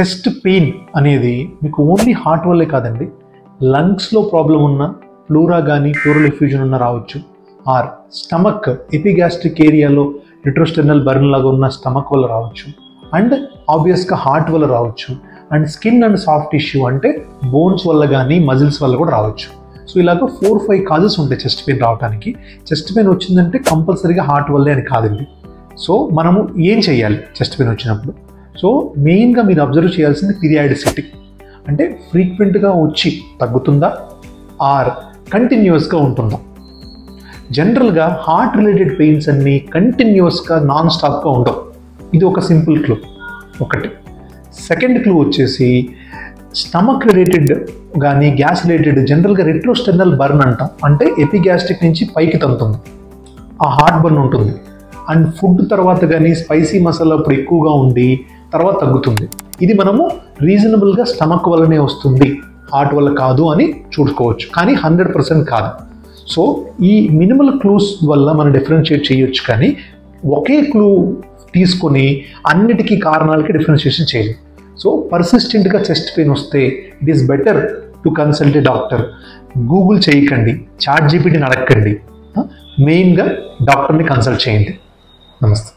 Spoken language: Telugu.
చెస్ట్ పెయిన్ అనేది మీకు ఓన్లీ హార్ట్ వల్లే కాదండి, లంగ్స్లో ప్రాబ్లం ఉన్న ప్లూరా కానీ ప్లూరల్ ఎఫ్యూజన్ ఉన్న రావచ్చు, ఆర్ స్టమక్ ఎపిగాస్ట్రిక్ ఏరియాలో రిట్రోస్టెర్నల్ బర్న్ లాగా ఉన్న స్టమక్ వల్ల రావచ్చు, అండ్ ఆబ్వియస్గా హార్ట్ వల్ల రావచ్చు, and skin and soft tissue అంటే బోన్స్ వల్ల కానీ మజిల్స్ వల్ల కూడా రావచ్చు. సో ఇలాగ 4-5 కాజెస్ ఉంటాయి చెస్ట్ పెయిన్ రావడానికి. చెస్ట్ పెయిన్ వచ్చిందంటే కంపల్సరీగా హార్ట్ వల్లే అని కాదండి. సో మనము ఏం చేయాలి చెస్ట్ పెయిన్ వచ్చినప్పుడు? సో మెయిన్గా మీరు అబ్జర్వ్ చేయాల్సింది పీరియాడిసిటీ, అంటే ఫ్రీక్వెంట్గా వచ్చి తగ్గుతుందా ఆర్ కంటిన్యూస్గా ఉంటుందా. జనరల్గా హార్ట్ రిలేటెడ్ పెయిన్స్ అన్నీ కంటిన్యూస్గా నాన్ స్టాప్గా ఉండవు. ఇది ఒక సింపుల్ క్లూ ఒకటి. సెకండ్ క్లూ వచ్చేసి స్టమక్ రిలేటెడ్ కానీ గ్యాస్ రిలేటెడ్ జనరల్గా రిట్రోస్టెర్నల్ బర్న్ అంటాం, అంటే ఎపిగ్యాస్ట్రిక్ నుంచి పైకి తంతుంది, ఆ హార్ట్ బర్న్ ఉంటుంది. అండ్ ఫుడ్ తర్వాత కానీ స్పైసీ మసాలా అప్పుడు ఎక్కువగా ఉండి తర్వాత తగ్గుతుంది. ఇది మనము రీజనబుల్గా స్టమక్ వల్లనే వస్తుంది, హార్ట్ వల్ల కాదు అని చూసుకోవచ్చు, కానీ 100% కాదు. సో ఈ మినిమల్ క్లూస్ వల్ల మనం డిఫరెన్షియేట్ చేయొచ్చు, కానీ ఒకే క్లూ తీసుకొని అన్నిటికీ కారణాలకి డిఫరెన్షియేషన్ చేయలేం. సో పర్సిస్టెంట్గా చెస్ట్ పెయిన్ వస్తే it is better to consult a doctor. Google చేయకండి, చాట్ జీపీటీని అడగండి, మెయిన్గా డాక్టర్ని కన్సల్ట్ చేయండి. నమస్తే.